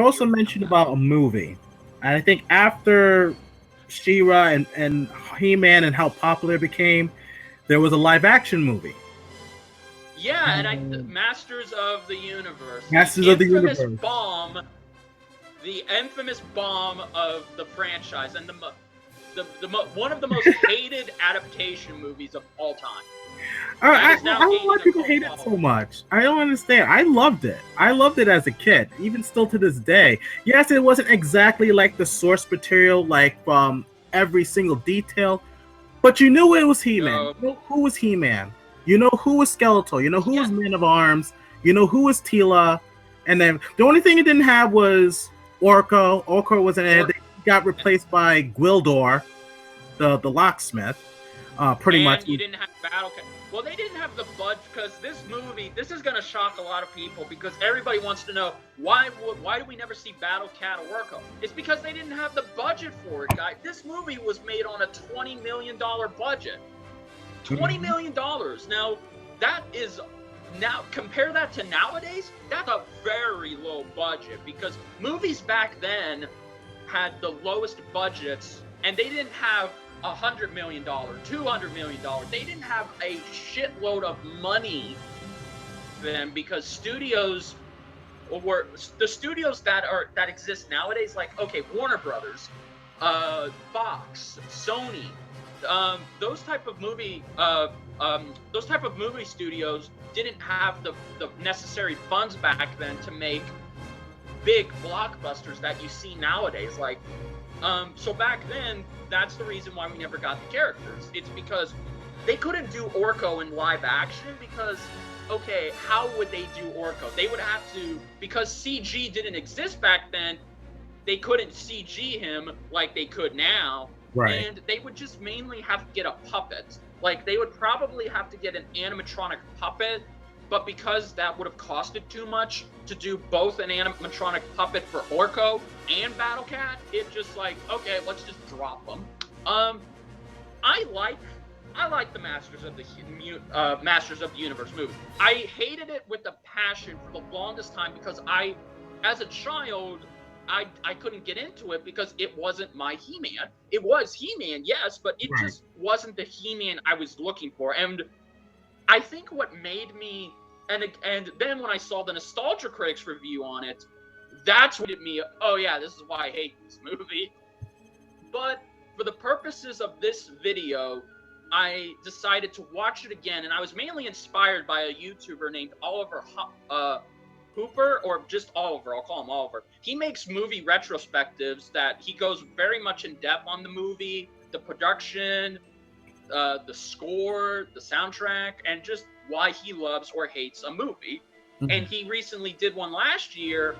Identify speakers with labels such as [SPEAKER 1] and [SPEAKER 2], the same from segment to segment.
[SPEAKER 1] also mentioned about a movie. And I think after She-Ra and He-Man and how popular it became, there was a live action movie.
[SPEAKER 2] Yeah, and Masters of the Universe.
[SPEAKER 1] Masters of the Universe.
[SPEAKER 2] The infamous bomb of the franchise, and one of the most hated adaptation movies of all time.
[SPEAKER 1] I don't know why people hate it so much. I don't understand. I loved it. I loved it as a kid, even still to this day. Yes, it wasn't exactly like the source material, like from every single detail, but you knew it was He-Man. You know who was He-Man. You know who was Skeletor. You know who was Man of Arms. You know who was Teela. And then the only thing it didn't have was Orko. Orko wasn't in it. They got replaced by Gwildor, the locksmith. Pretty much.
[SPEAKER 2] You didn't have Battle Cat. Well, they didn't have the budget because this is going to shock a lot of people because everybody wants to know why do we never see Battle Cat or Orko? It's because they didn't have the budget for it, guys. This movie was made on a $20 million budget. $20 million. Now, compare that to nowadays, that's a very low budget because movies back then had the lowest budgets and they didn't have $100 million, $200 million. They didn't have a shitload of money then because studios were the studios that exist nowadays, like Warner Brothers, Fox, Sony, those type of movie studios didn't have the necessary funds back then to make big blockbusters that you see nowadays. So back then, that's the reason why we never got the characters. It's because they couldn't do Orko in live action because, how would they do Orko? They would have to, because CG didn't exist back then, they couldn't CG him like they could now.
[SPEAKER 1] Right.
[SPEAKER 2] And they would just mainly have to get a puppet. They would probably have to get an animatronic puppet, but because that would have costed too much to do both an animatronic puppet for Orko and Battle Cat, it just let's just drop them. I like the Masters of the Universe movie. I hated it with a passion for the longest time because as a child, I couldn't get into it because it wasn't my He-Man. It was He-Man, yes, but it just wasn't the He-Man I was looking for. And I think what made me, and then when I saw the Nostalgia Critics review on it, that's what made me, this is why I hate this movie. But for the purposes of this video, I decided to watch it again, and I was mainly inspired by a YouTuber named Oliver Hooper, or just Oliver, I'll call him Oliver. He makes movie retrospectives that he goes very much in depth on the movie, the production, the score, the soundtrack, and just why he loves or hates a movie. Mm-hmm. And he recently did one last year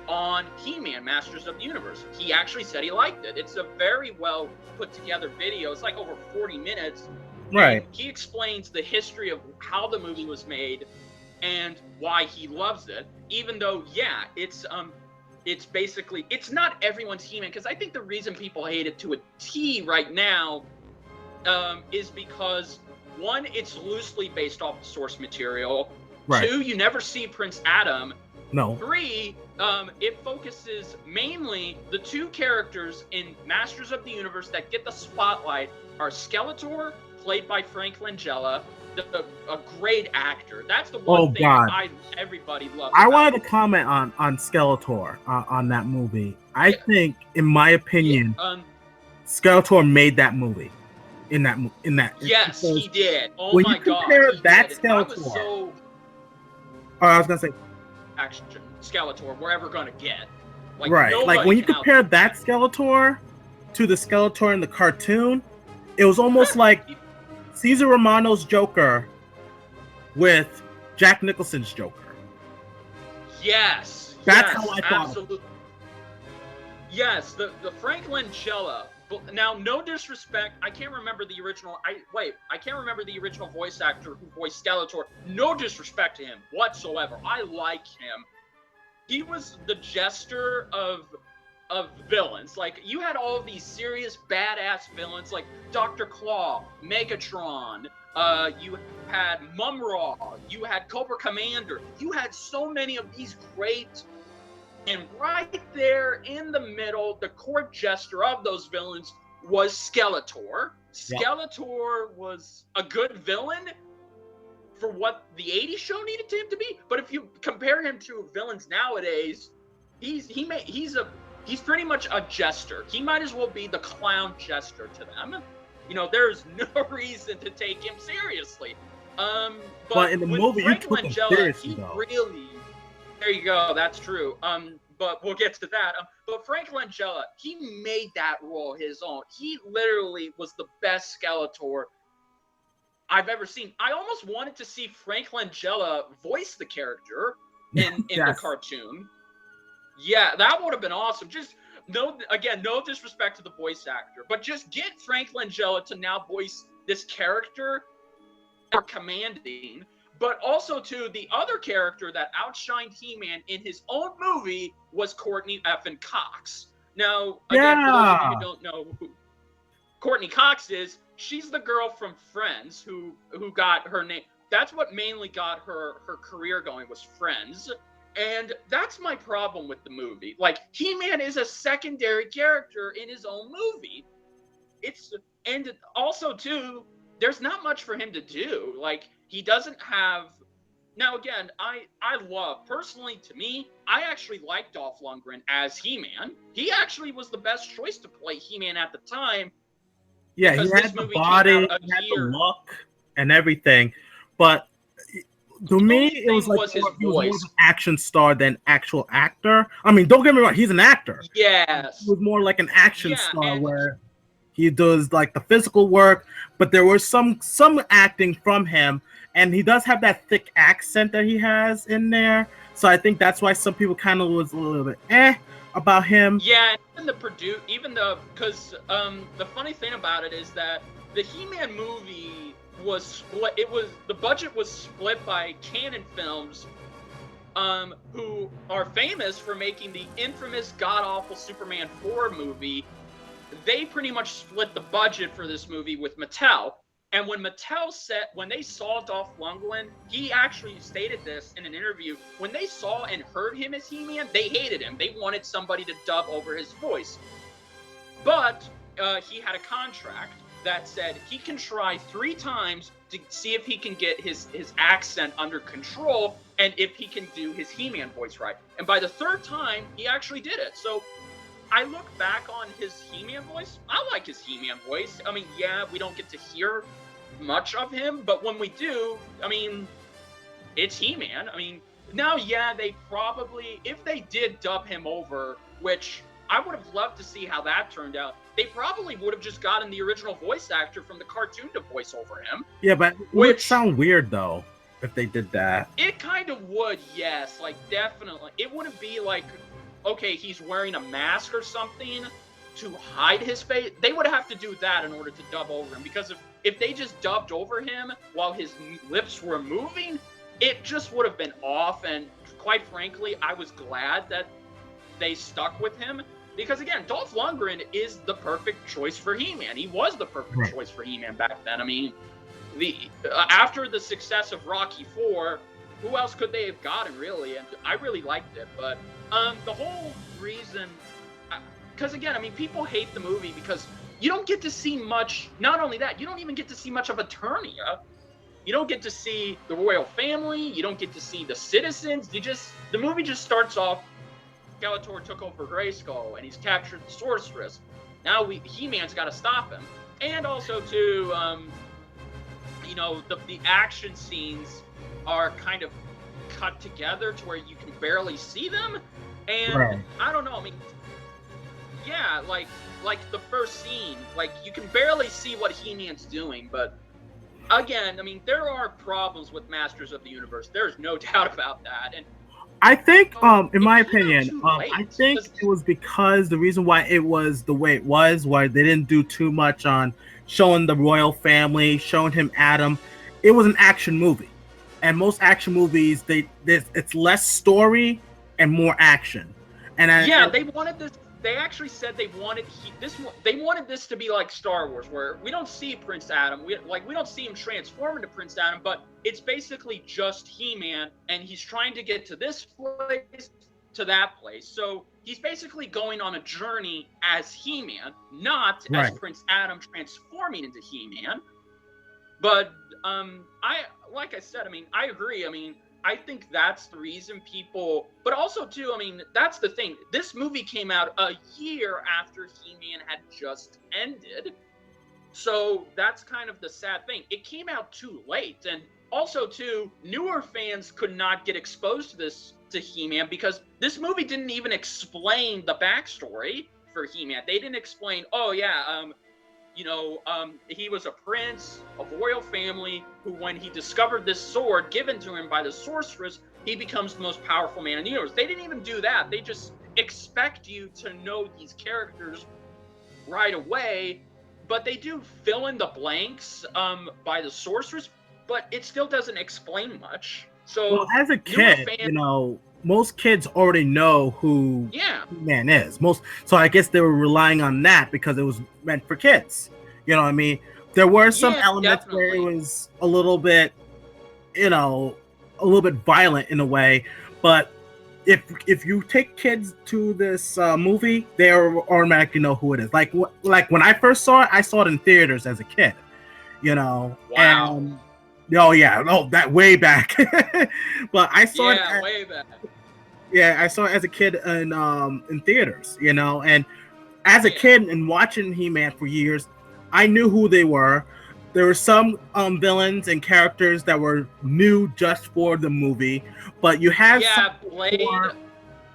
[SPEAKER 2] on He-Man, Masters of the Universe. He actually said he liked it. It's a very well put together video. It's like over 40 minutes.
[SPEAKER 1] Right.
[SPEAKER 2] And he explains the history of how the movie was made and why he loves it, even though, it's basically, it's not everyone's He-Man, because I think the reason people hate it to a T right now is because, one, it's loosely based off the source material. Right. Two, you never see Prince Adam.
[SPEAKER 1] No.
[SPEAKER 2] Three, it focuses mainly, the two characters in Masters of the Universe that get the spotlight are Skeletor, played by Frank Langella, a great actor. That's the one thing everybody loves.
[SPEAKER 1] I wanted to comment on Skeletor on that movie. I think, in my opinion, Skeletor made that movie.
[SPEAKER 2] Yes, he did. Oh
[SPEAKER 1] when
[SPEAKER 2] my
[SPEAKER 1] you compare
[SPEAKER 2] God,
[SPEAKER 1] that Skeletor. I was gonna say,
[SPEAKER 2] action Skeletor we're ever gonna get.
[SPEAKER 1] Like when you compare that Skeletor to the Skeletor in the cartoon, it was almost like Cesar Romano's Joker with Jack Nicholson's Joker.
[SPEAKER 2] Yes.
[SPEAKER 1] That's how I thought.
[SPEAKER 2] Absolutely. Yes, the Frank Langella. Now, no disrespect, I can't remember the original. I can't remember the original voice actor who voiced Skeletor. No disrespect to him whatsoever. I like him. He was the jester of villains. Like, you had all of these serious badass villains like Dr. Claw, Megatron, you had Mumra, you had Cobra Commander. You had so many of these great And right there in the middle, the court jester of those villains was Skeletor.
[SPEAKER 1] Yep.
[SPEAKER 2] Skeletor was a good villain for what the 80s show needed him to be, but if you compare him to villains nowadays, he's pretty much a jester. He might as well be the clown jester to them. You know, there's no reason to take him seriously.
[SPEAKER 1] But in the movie,
[SPEAKER 2] Frank
[SPEAKER 1] you took him
[SPEAKER 2] Langella,
[SPEAKER 1] seriously,
[SPEAKER 2] he
[SPEAKER 1] though.
[SPEAKER 2] really. There you go. That's true. But we'll get to that. But Frank Langella, he made that role his own. He literally was the best Skeletor I've ever seen. I almost wanted to see Frank Langella voice the character in
[SPEAKER 1] Yes.
[SPEAKER 2] the cartoon. Yeah, that would have been awesome. Just no disrespect to the voice actor, but just get Frank Langella to now voice this character are commanding. But also, too, the other character that outshined He-Man in his own movie was Courtney effing Cox. Now, again, for those of you who don't know who Courtney Cox is, she's the girl from Friends who got her name. That's what mainly got her career going, was Friends. And that's my problem with the movie. Like, He-Man is a secondary character in his own movie. And also, too, there's not much for him to do. Like, he doesn't have. Now, again, I love, personally, to me, I actually liked Dolph Lundgren as He-Man. He actually was the best choice to play He-Man at the time.
[SPEAKER 1] Yeah, he had the body, he had the look, and everything. But to me, it was like he was more of an action star than actual actor. I mean, don't get me wrong, he's an actor.
[SPEAKER 2] Yes.
[SPEAKER 1] He was more like an action star where he does like the physical work, but there was some acting from him, and he does have that thick accent that he has in there. So I think that's why some people kind of was a little bit about him.
[SPEAKER 2] Yeah, because the funny thing about it is that the He-Man movie was split. The budget was split by Canon Films, who are famous for making the infamous god-awful Superman 4 movie. They pretty much split the budget for this movie with Mattel. And when they saw Dolph Lundgren, he actually stated this in an interview. When they saw and heard him as He-Man, they hated him. They wanted somebody to dub over his voice. But he had a contract that said he can try 3 times to see if he can get his accent under control and if he can do his He-Man voice right. And by the 3rd time, he actually did it. So I look back on his He-Man voice. I like his He-Man voice. I mean, yeah, we don't get to hear much of him, but when we do, I mean, it's He-Man. I mean, now, yeah, they probably, if they did dub him over, which I would have loved to see how that turned out, they probably would have just gotten the original voice actor from the cartoon to voice over him.
[SPEAKER 1] Yeah, but it would sound weird, though, if they did that.
[SPEAKER 2] It kind of would, yes. Like, definitely. It wouldn't be like, okay, he's wearing a mask or something to hide his face. They would have to do that in order to dub over him, because if they just dubbed over him while his lips were moving, it just would have been off. And quite frankly, I was glad that they stuck with him, because again, Dolph Lundgren is the perfect choice for He-Man. He was the perfect choice for He-Man back then. I mean, after the success of Rocky IV, who else could they have gotten, really? And I really liked it. But the whole reason, because again, I mean, people hate the movie because you don't get to see much. Not only that, you don't even get to see much of Eternia. You don't get to see the royal family. You don't get to see the citizens. The movie just starts off. Skeletor took over Grayskull and he's captured the sorceress. Now He-Man's got to stop him. And also too, the action scenes are kind of cut together to where you can barely see them. And I don't know. I mean, yeah, like the first scene, like you can barely see what He-Man's doing. But again, I mean, there are problems with Masters of the Universe. There's no doubt about that. And
[SPEAKER 1] I think, in my opinion, I think it was because the reason why it was the way it was, why they didn't do too much on showing the royal family, showing him Adam. It was an action movie, and most action movies, it's less story and more action. And
[SPEAKER 2] they wanted this. They actually said they wanted this to be like Star Wars, where we don't see Prince Adam. We don't see him transform into Prince Adam, but it's basically just He-Man, and he's trying to get to this place to that place. So he's basically going on a journey as He-Man, not
[SPEAKER 1] Right.
[SPEAKER 2] as Prince Adam transforming into He-Man. But like I said, I mean, I agree. I mean, I think that's the reason people, but also too, I mean, that's the thing. This movie came out a year after He-Man had just ended. So that's kind of the sad thing. It came out too late. And also too, newer fans could not get exposed to He-Man because this movie didn't even explain the backstory for He-Man. They didn't explain, oh yeah, he was a prince of royal family who, when he discovered this sword given to him by the sorceress, he becomes the most powerful man in the universe. They didn't even do that. They just expect you to know these characters right away, but they do fill in the blanks by the sorceress, but it still doesn't explain much. So,
[SPEAKER 1] well, as a kid, most kids already know who He-Man is. So I guess they were relying on that because it was meant for kids. You know what I mean? There were some elements where it was a little bit, violent in a way. But if you take kids to this movie, they automatically know who it is. Like when I first saw it, I saw it in theaters as a kid.
[SPEAKER 2] Wow.
[SPEAKER 1] And that way back. But I saw it
[SPEAKER 2] way back.
[SPEAKER 1] Yeah, I saw it as a kid in theaters, and as a kid and watching He-Man for years, I knew who they were. There were some villains and characters that were new just for the movie, but you had
[SPEAKER 2] Blade.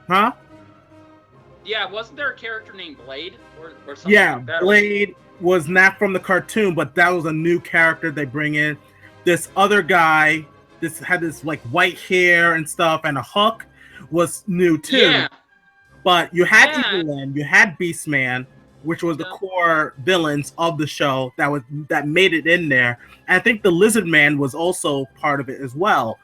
[SPEAKER 1] Huh?
[SPEAKER 2] Yeah, wasn't there a character named Blade or something?
[SPEAKER 1] Yeah,
[SPEAKER 2] like that?
[SPEAKER 1] Blade was not from the cartoon, but that was a new character they bring in. This other guy, had this like white hair and stuff, and a hook was new too.
[SPEAKER 2] Yeah.
[SPEAKER 1] But you had Evelyn, you had Beastman, which was the core villains of the show that made it in there. And I think the Lizard Man was also part of it as well.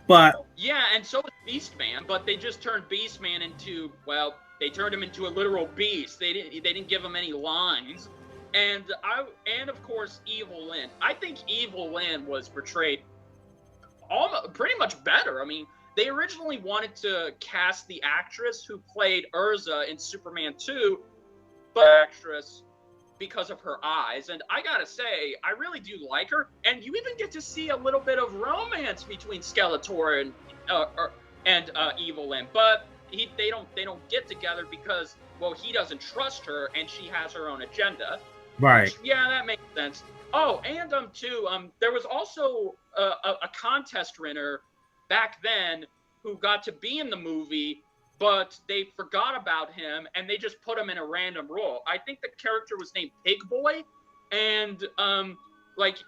[SPEAKER 1] But
[SPEAKER 2] and so was Beastman, but they just turned Beastman into, they turned him into a literal beast. They didn't give him any lines. And of course Evil Lyn. I think Evil Lyn was portrayed pretty much better. I mean, they originally wanted to cast the actress who played Urza in Superman 2, but actress because of her eyes. And I gotta say, I really do like her. And you even get to see a little bit of romance between Skeletor and Evil Lyn. But they don't get together because, he doesn't trust her and she has her own agenda.
[SPEAKER 1] Right.
[SPEAKER 2] Which, that makes sense. Oh, and there was also a contest winner back then who got to be in the movie, but they forgot about him and they just put him in a random role. I think the character was named Pig Boy, and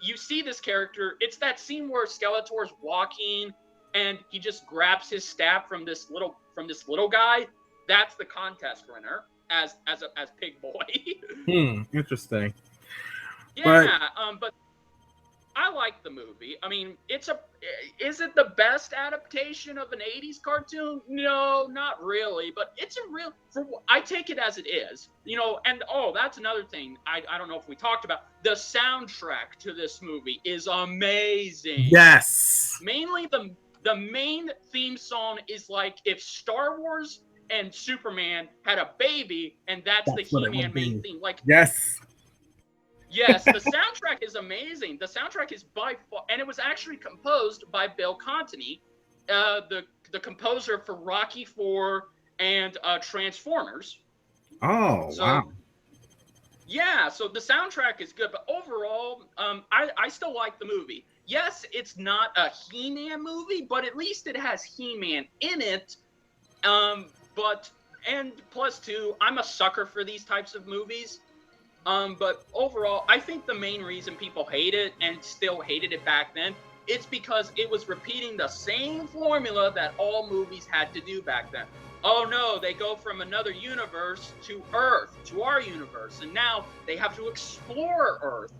[SPEAKER 2] you see this character. It's that scene where Skeletor's walking and he just grabs his staff from this little guy. That's the contest winner as Pig Boy.
[SPEAKER 1] Interesting.
[SPEAKER 2] But I like the movie. I mean, is it the best adaptation of an 80s cartoon? No, not really, but it's I take it as it is. And that's another thing I don't know if we talked about. The soundtrack to this movie is amazing.
[SPEAKER 1] Yes.
[SPEAKER 2] Mainly the main theme song is like if Star Wars and Superman had a baby, and that's the He-Man main theme. Yes, the soundtrack is amazing. The soundtrack is by far, and it was actually composed by Bill Conti, the composer for Rocky IV and Transformers.
[SPEAKER 1] Wow.
[SPEAKER 2] Yeah, so the soundtrack is good, but overall, I still like the movie. Yes, it's not a He-Man movie, but at least it has He-Man in it. And plus two, I'm a sucker for these types of movies. But overall, I think the main reason people hate it and still hated it back then, it's because it was repeating the same formula that all movies had to do back then. Oh no, they go from another universe to Earth, to our universe, and now they have to explore Earth.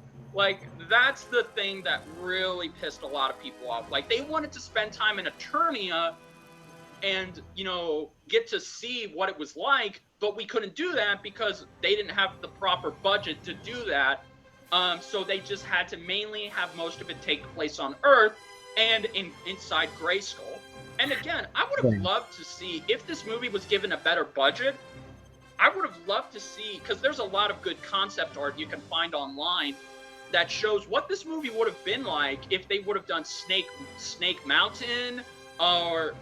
[SPEAKER 2] That's the thing that really pissed a lot of people off. They wanted to spend time in Eternia and, get to see what it was like, but we couldn't do that because they didn't have the proper budget to do that. So they just had to mainly have most of it take place on Earth and inside Grayskull. And again, I would have loved to see, if this movie was given a better budget, I would have loved to see, because there's a lot of good concept art you can find online that shows what this movie would have been like if they would have done Snake Mountain, or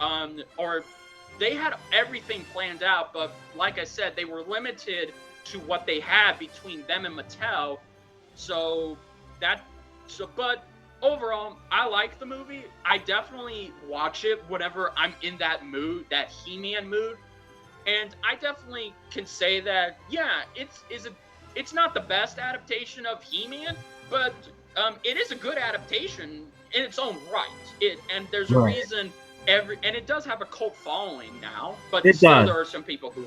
[SPEAKER 2] they had everything planned out, but like I said, they were limited to what they had between them and Mattel. But overall, I like the movie. I definitely watch it whenever I'm in that mood, that He-Man mood. And I definitely can say that, yeah, it's not the best adaptation of He-Man, but it is a good adaptation in its own right. And there's a reason and it does have a cult following now, but still there are some people who.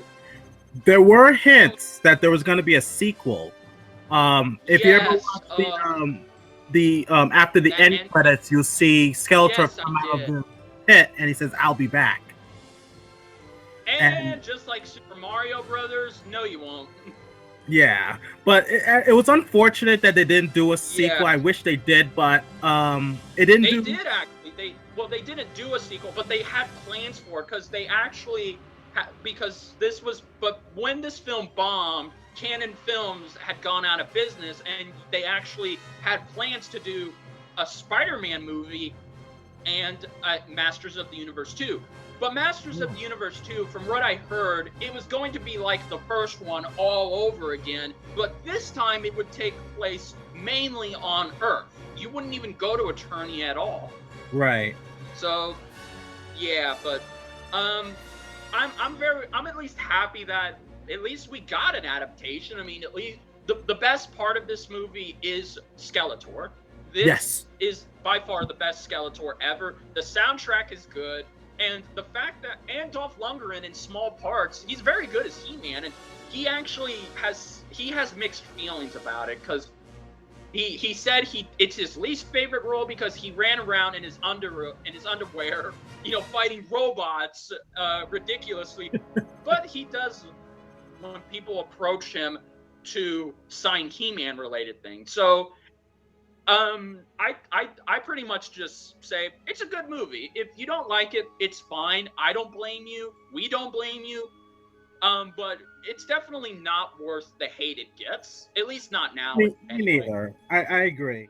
[SPEAKER 1] There were hints that there was going to be a sequel. If you ever watch the after the end credits, you'll see Skeletor come out of the pit, and he says, "I'll be back."
[SPEAKER 2] And just like Super Mario Brothers, no, you won't.
[SPEAKER 1] Yeah, but it was unfortunate that they didn't do a sequel. Yeah. I wish they did, but it didn't.
[SPEAKER 2] They did actually. They didn't do a sequel, but they had plans for it because they actually But when this film bombed, Canon Films had gone out of business, and they actually had plans to do a Spider-Man movie and Masters of the Universe 2. But Masters of the Universe 2, from what I heard, it was going to be like the first one all over again, but this time it would take place mainly on Earth. You wouldn't even go to Eternia at all.
[SPEAKER 1] Right.
[SPEAKER 2] So, yeah, but I'm at least happy that at least we got an adaptation. I mean, at least the best part of this movie is Skeletor. This is by far the best Skeletor ever. The soundtrack is good, and the fact that Dolph Lundgren in small parts, he's very good as He-Man, and he actually has mixed feelings about it because he said it's his least favorite role because he ran around in his underwear, fighting robots ridiculously. But he does when people approach him to sign He-Man related things. So I pretty much just say it's a good movie. If you don't like it, it's fine. I don't blame you. We don't blame you. But it's definitely not worth the hate it gets. At least not now.
[SPEAKER 1] Me neither. I agree.